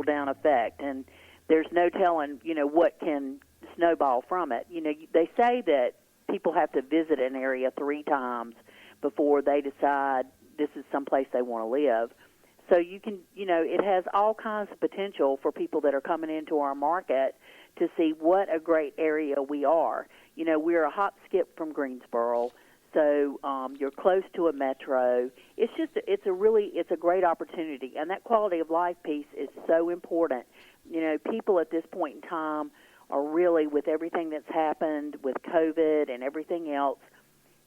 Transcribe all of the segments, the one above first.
down effect, and there's no telling, what can snowball from it. They say that people have to visit an area 3 times before they decide this is someplace they want to live. So you can, it has all kinds of potential for people that are coming into our market to see what a great area we are. We're a hop skip from Greensboro, so you're close to a metro. It's a great opportunity, and that quality of life piece is so important. People at this point in time are really, with everything that's happened with COVID and everything else,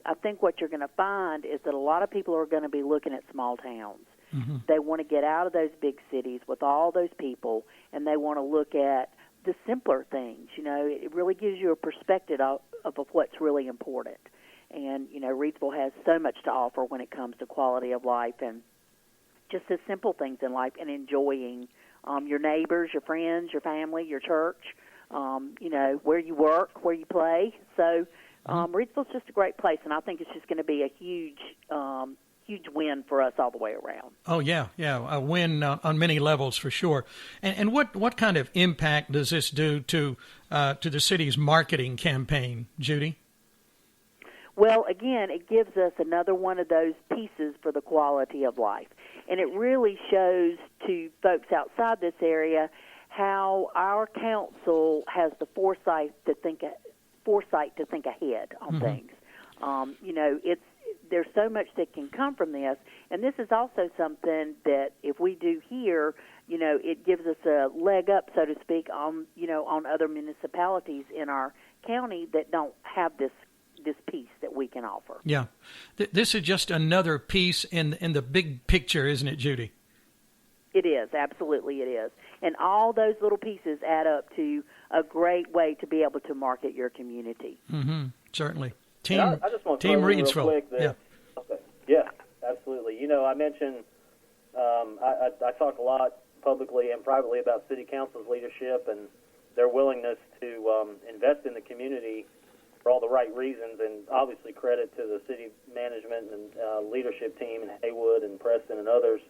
I think what you're going to find is that a lot of people are going to be looking at small towns. Mm-hmm. They want to get out of those big cities with all those people, and they want to look at the simpler things. It really gives you a perspective of what's really important. And, Reidsville has so much to offer when it comes to quality of life and just the simple things in life, and enjoying your neighbors, your friends, your family, your church, where you work, where you play. So Reidsville's just a great place, and I think it's just going to be a huge win for us all the way around. Oh, yeah, a win on many levels for sure. And what kind of impact does this do to the city's marketing campaign, Judy? Well, again, it gives us another one of those pieces for the quality of life. And it really shows to folks outside this area how our council has the foresight to think ahead on things. There's so much that can come from this, and this is also something that if we do here, it gives us a leg up, so to speak, on other municipalities in our county that don't have this piece that we can offer. Yeah. This is just another piece in the big picture, isn't it, Judy? It is. Absolutely it is. And all those little pieces add up to a great way to be able to market your community. Mm-hmm. Certainly. I just want to Team throw in real Reidsville. quick that, yeah, absolutely. I mentioned I talk a lot publicly and privately about City Council's leadership and their willingness to invest in the community for all the right reasons, and obviously credit to the city management and leadership team and Haywood and Preston and others.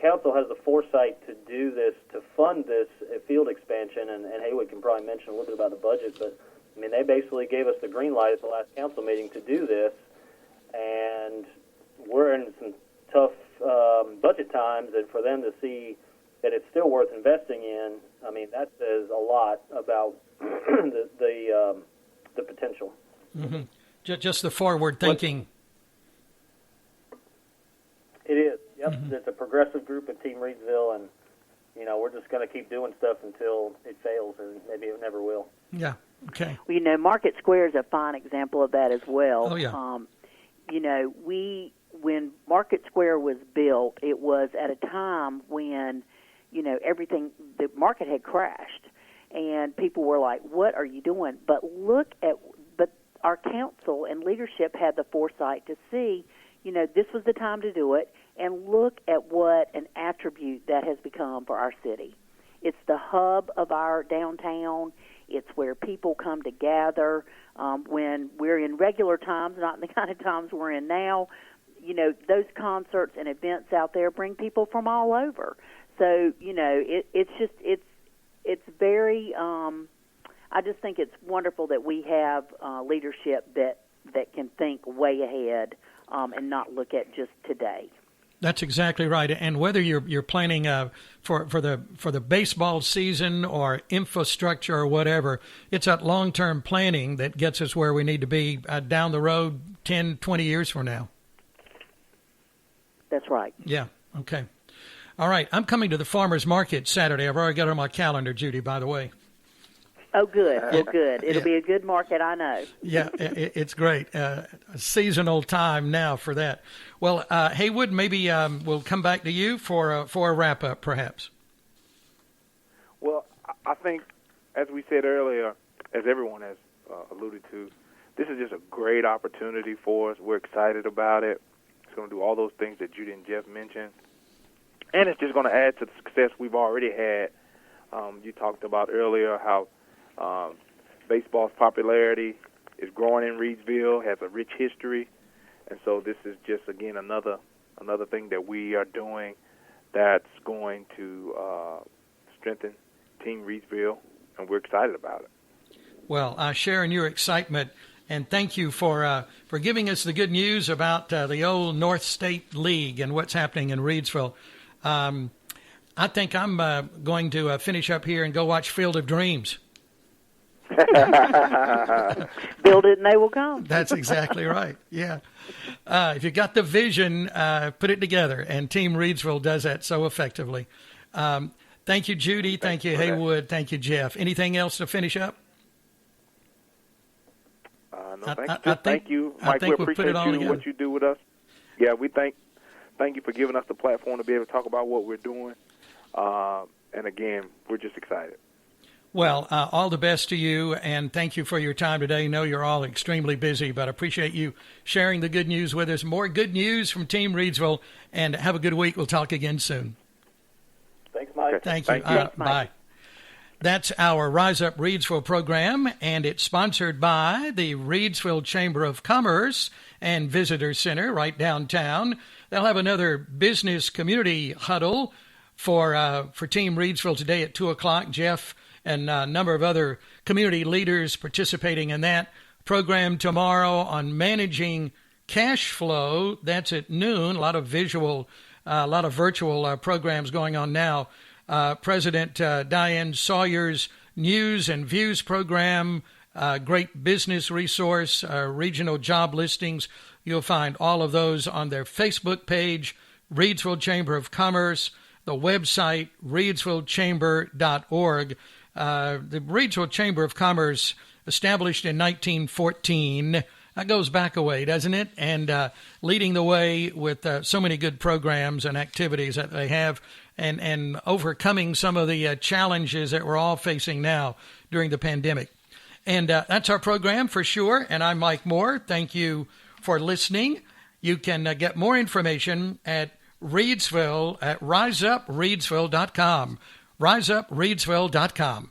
Council has the foresight to do this, to fund this field expansion, and Haywood can probably mention a little bit about the budget, but they basically gave us the green light at the last council meeting to do this, and we're in some tough budget times, and for them to see that it's still worth investing in, that says a lot about the potential. Mm-hmm. Just the forward thinking. It is. Yep. Mm-hmm. It's a progressive group at Team Reidsville, and we're just going to keep doing stuff until it fails, and maybe it never will. Yeah. Okay. Well, Market Square is a fine example of that as well. Oh, yeah. When Market Square was built, it was at a time when, the market had crashed, and people were like, "What are you doing?" But our council and leadership had the foresight to see, this was the time to do it, and look at what an attribute that has become for our city. It's the hub of our downtown. It's where people come to gather when we're in regular times, not the kind of times we're in now. Those concerts and events out there bring people from all over. So, it's very, I just think it's wonderful that we have leadership that can think way ahead and not look at just today. That's exactly right. And whether you're planning for the baseball season or infrastructure or whatever, it's that long-term planning that gets us where we need to be down the road 10, 20 years from now. That's right. Yeah. Okay. All right. I'm coming to the farmers market Saturday. I've already got it on my calendar, Judy, by the way. Oh, good. Well, good. It'll be a good market, I know. Yeah, it's great. A seasonal time now for that. Well, Haywood, maybe we'll come back to you for a wrap-up, perhaps. Well, I think, as we said earlier, as everyone has alluded to, this is just a great opportunity for us. We're excited about it. It's going to do all those things that Judy and Jeff mentioned. And it's just going to add to the success we've already had. You talked about earlier how baseball's popularity is growing in Reidsville, has a rich history, and so this is just, again, another thing that we are doing that's going to strengthen Team Reidsville, and we're excited about it. Well, sharing your excitement, and thank you for giving us the good news about the old North State League and what's happening in Reidsville. I think I'm going to finish up here and go watch Field of Dreams. Build it and they will come. That's exactly right. Yeah. If you got the vision, put it together, and Team Reidsville does that so effectively. Thank you, Judy. Thank you, Haywood. Thank you, Jeff. Anything else to finish up? No, thank you, Mike. We appreciate what you do with us. Yeah, we thank you for giving us the platform to be able to talk about what we're doing. And again, we're just excited. Well, all the best to you, and thank you for your time today. I know you're all extremely busy, but I appreciate you sharing the good news with us. More good news from Team Reidsville, and have a good week. We'll talk again soon. Thanks, Mike. Thank you. Thanks, Mike. Bye. That's our Rise Up Reidsville program, and it's sponsored by the Reidsville Chamber of Commerce and Visitor Center right downtown. They'll have another business community huddle for Team Reidsville today at 2 o'clock. Jeff and a number of other community leaders participating in that program tomorrow on managing cash flow. That's at noon. A lot of virtual programs going on now. President Diane Sawyer's News and Views program, great business resource, regional job listings. You'll find all of those on their Facebook page, Reidsville Chamber of Commerce, the website, reidsvillechamber.org. The Reidsville Chamber of Commerce, established in 1914, that goes back a way, doesn't it? And leading the way with so many good programs and activities that they have, and overcoming some of the challenges that we're all facing now during the pandemic. And that's our program for sure. And I'm Mike Moore. Thank you for listening. You can get more information at Reidsville at riseupreadsville.com. riseupreadsville.com.